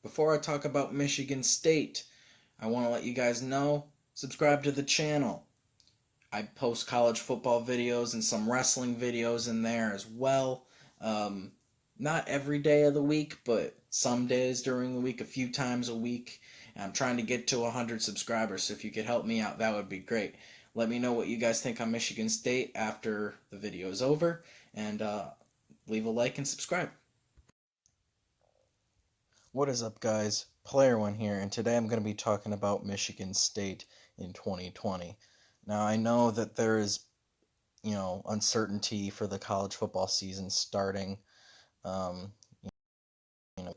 Before I talk about Michigan State, I want to let you guys know, subscribe to the channel. I post college football videos and some wrestling videos in there as well. Um, Not every day of the week, but some days during the week, a few times a week. And I'm trying to get to 100 subscribers, so if you could help me out, that would be great. Let me know what you guys think on Michigan State after the video is over, and leave a like and subscribe. What is up, guys? Player One here, and today I'm going to be talking about Michigan State in 2020. Now, I know that there is, uncertainty for the college football season starting. Um, you know,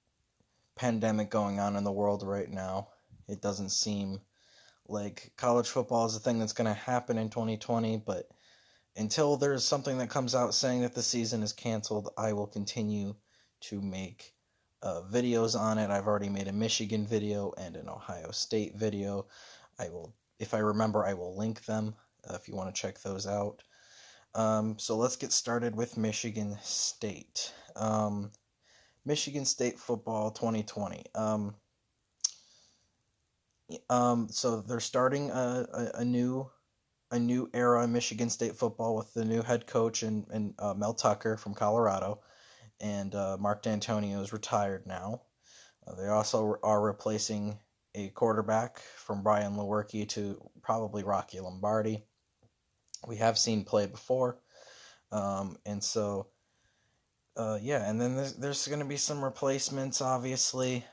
Pandemic going on in the world right now. It doesn't seem like college football is a thing that's going to happen in 2020, but until there's something that comes out saying that the season is canceled, I will continue to make videos on it. I've already made a Michigan video and an Ohio State video. If I remember, I will link them if you want to check those out. So let's get started with Michigan State. Michigan State football 2020. So they're starting a new era in Michigan State football with the new head coach and Mel Tucker from Colorado, and Mark D'Antonio is retired now. They also are replacing a quarterback from Brian Lewerke to probably Rocky Lombardi. We have seen play before, and so and then there's going to be some replacements, obviously.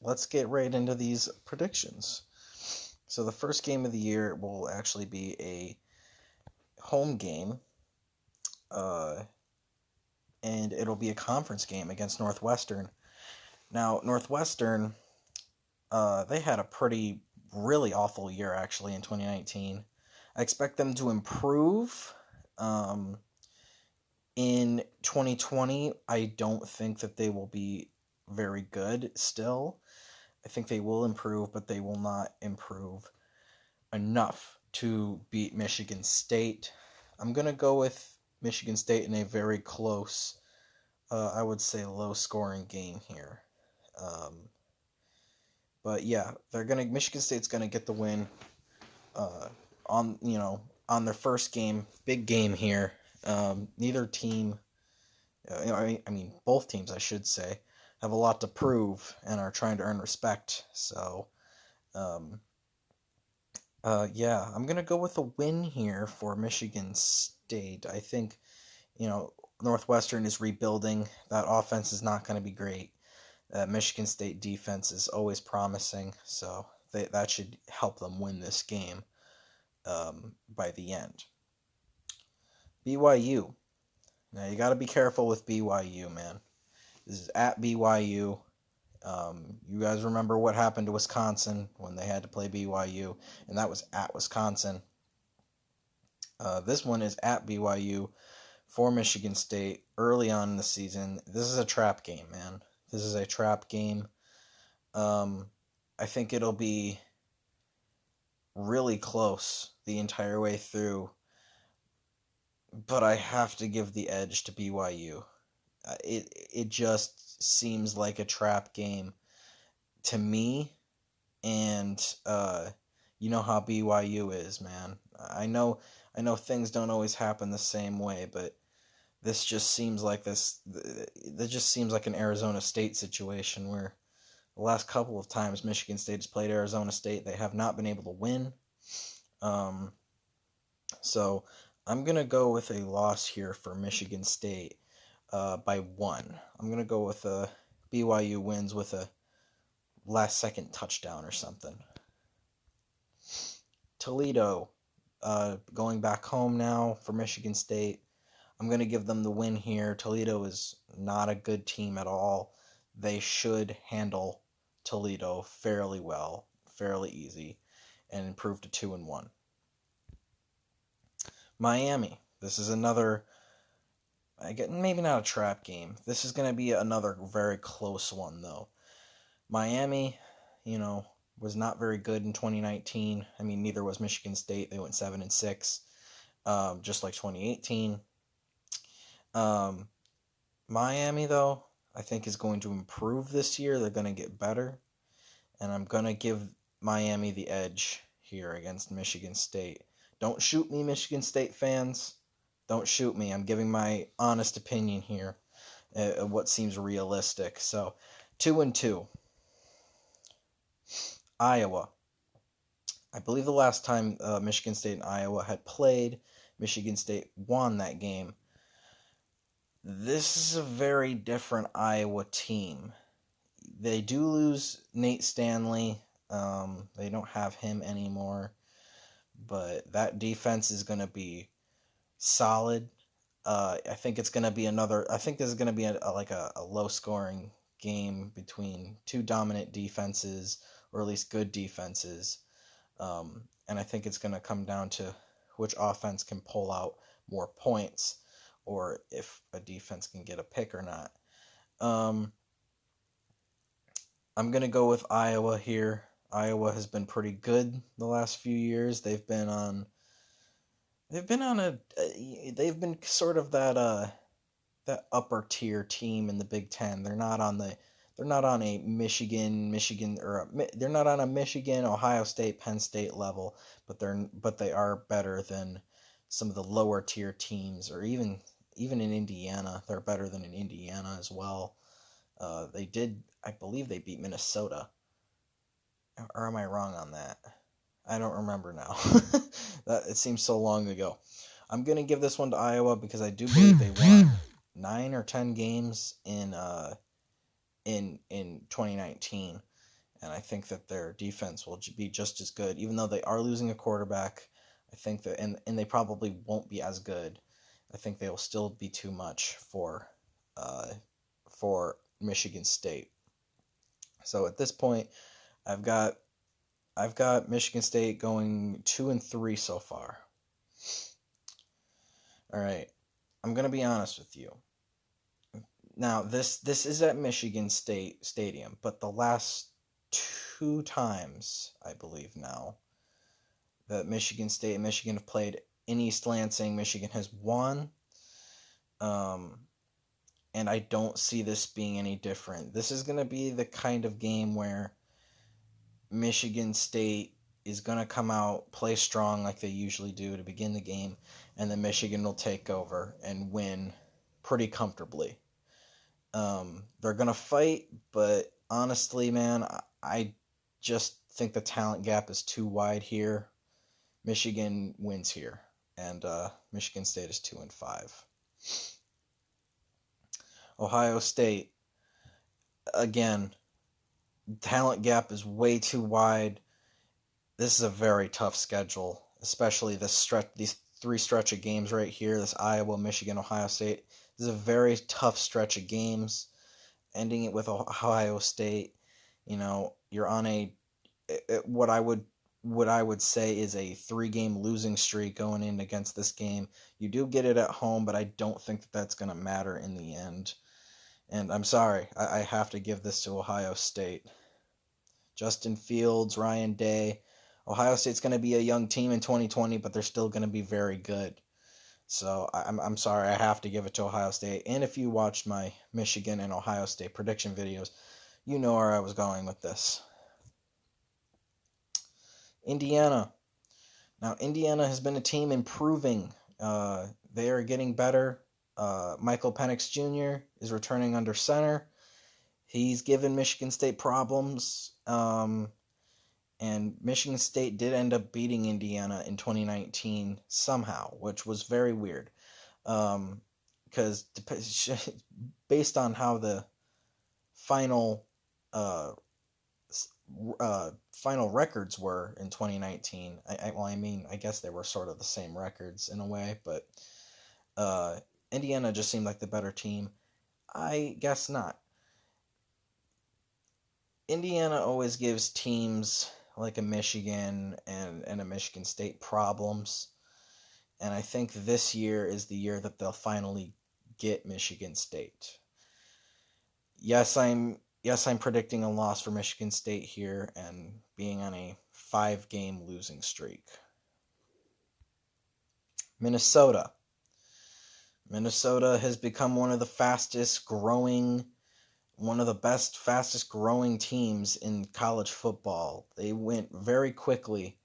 Let's get right into these predictions. So the first game of the year will actually be a home game, and it'll be a conference game against Northwestern. Now, Northwestern, they had a really awful year, actually, in 2019. I expect them to improve. In 2020, I don't think that they will be very good still. I think they will improve, but they will not improve enough to beat Michigan State. I'm going to go with Michigan State in a very close, I would say low-scoring game here. But yeah, Michigan State's going to get the win on their first game, big game here. Neither team, both teams, I should say, have a lot to prove and are trying to earn respect. So, I'm going to go with a win here for Michigan State. I think, Northwestern is rebuilding. That offense is not going to be great. Michigan State defense is always promising, so that should help them win this game by the end. BYU. Now, you got to be careful with BYU, man. This is at BYU. You guys remember what happened to Wisconsin when they had to play BYU, and that was at Wisconsin. This one is at BYU for Michigan State early on in the season. This is a trap game, man. This is a trap game. I think it'll be really close the entire way through, but I have to give the edge to BYU. It just seems like a trap game to me, and you know how BYU is, man. I know things don't always happen the same way, but this just seems like an Arizona State situation where the last couple of times Michigan State has played Arizona State, they have not been able to win. So I'm going to go with a loss here for Michigan State by 1. I'm going to go with BYU wins with a last-second touchdown or something. Toledo, going back home now for Michigan State. I'm going to give them the win here. Toledo is not a good team at all. They should handle Toledo fairly well, fairly easy, and improve to 2-1. Miami. This is another, maybe not a trap game. This is going to be another very close one, though. Miami, was not very good in 2019. Neither was Michigan State. They went 7-6, just like 2018. Miami, though, I think is going to improve this year. They're going to get better. And I'm going to give Miami the edge here against Michigan State. Don't shoot me, Michigan State fans. Don't shoot me. I'm giving my honest opinion here, what seems realistic. So, 2-2. Iowa. I believe the last time Michigan State and Iowa had played, Michigan State won that game. This is a very different Iowa team. They do lose Nate Stanley. They don't have him anymore. But that defense is going to be solid. I think it's going to be I think this is going to be a low-scoring game between two dominant defenses, or at least good defenses. And I think it's going to come down to which offense can pull out more points, or if a defense can get a pick or not. I'm going to go with Iowa here. Iowa has been pretty good the last few years. They've been sort of that upper tier team in the Big Ten. They're not on a Michigan, they're not on a Michigan, Ohio State, Penn State level, but they are better than some of the lower tier teams, or even in Indiana. They're better than in Indiana as well. I believe they beat Minnesota. Or am I wrong on that? I don't remember now. It seems so long ago. I'm going to give this one to Iowa because I do believe they won 9 or 10 games in 2019. And I think that their defense will be just as good. Even though they are losing a quarterback, I think that, and they probably won't be as good. I think they will still be too much for Michigan State. So at this point, I've got Michigan State going 2-3 so far. All right, I'm gonna be honest with you. Now this is at Michigan State Stadium, but the last 2 times, I believe now, that Michigan State and Michigan have played in East Lansing, Michigan has won. And I don't see this being any different. This is gonna be the kind of game where Michigan State is going to come out, play strong like they usually do to begin the game, and then Michigan will take over and win pretty comfortably. They're going to fight, but honestly, man, I just think the talent gap is too wide here. Michigan wins here, and Michigan State is 2-5. Ohio State, again, talent gap is way too wide. This is a very tough schedule, especially these 3 stretch of games right here. This Iowa, Michigan, Ohio State. This is a very tough stretch of games. Ending it with Ohio State, you're on what I would say is a 3-game losing streak going in against this game. You do get it at home, but I don't think that that's going to matter in the end. And I'm sorry, I have to give this to Ohio State. Justin Fields, Ryan Day. Ohio State's going to be a young team in 2020, but they're still going to be very good. So I'm sorry, I have to give it to Ohio State. And if you watched my Michigan and Ohio State prediction videos, you know where I was going with this. Indiana. Now, Indiana has been a team improving. They are getting better. Michael Penix Jr. is returning under center. He's given Michigan State problems. And Michigan State did end up beating Indiana in 2019 somehow, which was very weird. Because based on how the final records were in 2019, I guess they were sort of the same records in a way, but Indiana just seemed like the better team. I guess not. Indiana always gives teams like a Michigan and a Michigan State problems. And I think this year is the year that they'll finally get Michigan State. Yes, I'm predicting a loss for Michigan State here and being on a 5-game losing streak. Minnesota has become one of the fastest growing one of the best, fastest growing teams in college football. They went very quickly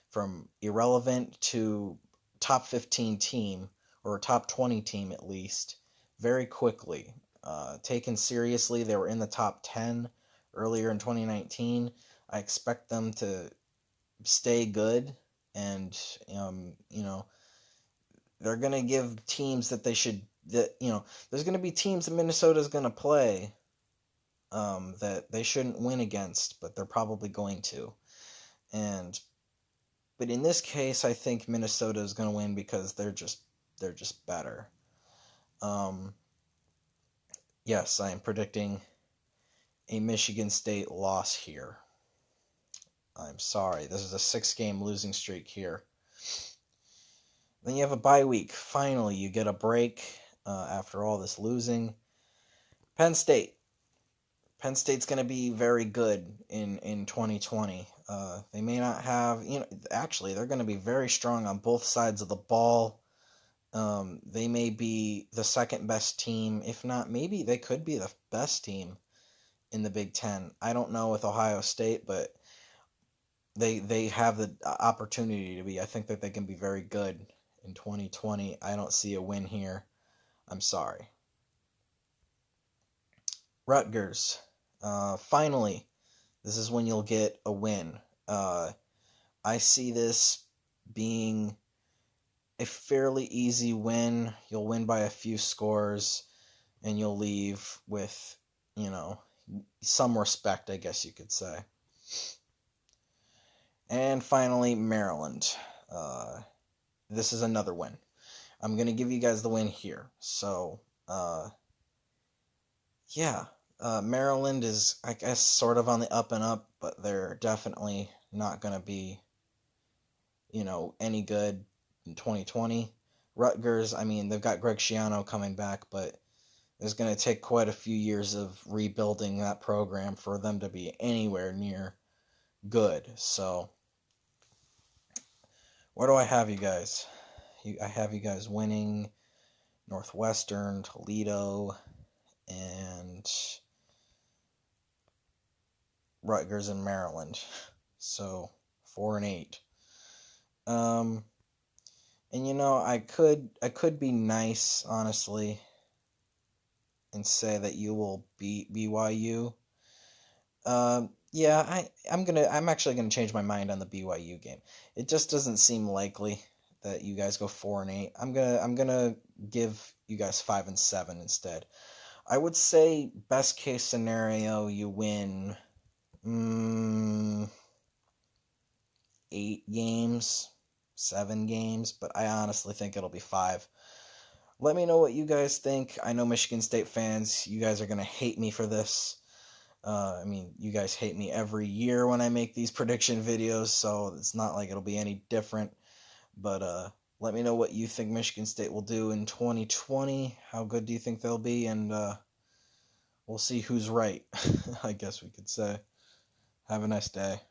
from irrelevant to top 15 team, or top 20 team at least, very quickly. Taken seriously, they were in the top 10 earlier in 2019. I expect them to stay good, and they're going to give teams that they should, there's going to be teams that Minnesota's going to play that they shouldn't win against, but they're probably going to. But in this case, I think Minnesota is going to win because they're just better. Yes, I am predicting a Michigan State loss here. I'm sorry. This is a 6-game losing streak here. Then you have a bye week. Finally, you get a break after all this losing. Penn State. Penn State's going to be very good in 2020. They may not have, actually, they're going to be very strong on both sides of the ball. They may be the second best team. If not, maybe they could be the best team in the Big Ten. I don't know with Ohio State, but they have the opportunity to be. I think that they can be very good in 2020. I don't see a win here. I'm sorry. Rutgers. Finally, this is when you'll get a win. I see this being a fairly easy win. You'll win by a few scores, and you'll leave with, some respect, I guess you could say. And finally, Maryland. This is another win. I'm going to give you guys the win here. So, Maryland is, I guess, sort of on the up and up, but they're definitely not going to be, any good in 2020. Rutgers, I mean, they've got Greg Schiano coming back, but it's going to take quite a few years of rebuilding that program for them to be anywhere near good. So, where do I have you guys? I have you guys winning Northwestern, Toledo, and Rutgers and Maryland. So 4-8. And I could be nice, honestly, and say that you will beat BYU. I'm actually gonna change my mind on the BYU game. It just doesn't seem likely that you guys go 4-8. I'm gonna give you guys 5-7 instead. I would say best case scenario, you win 8 games, 7 games, but I honestly think it'll be 5. Let me know what you guys think. I know Michigan State fans, you guys are going to hate me for this. You guys hate me every year when I make these prediction videos, so it's not like it'll be any different. But let me know what you think Michigan State will do in 2020. How good do you think they'll be? And we'll see who's right, I guess we could say. Have a nice day.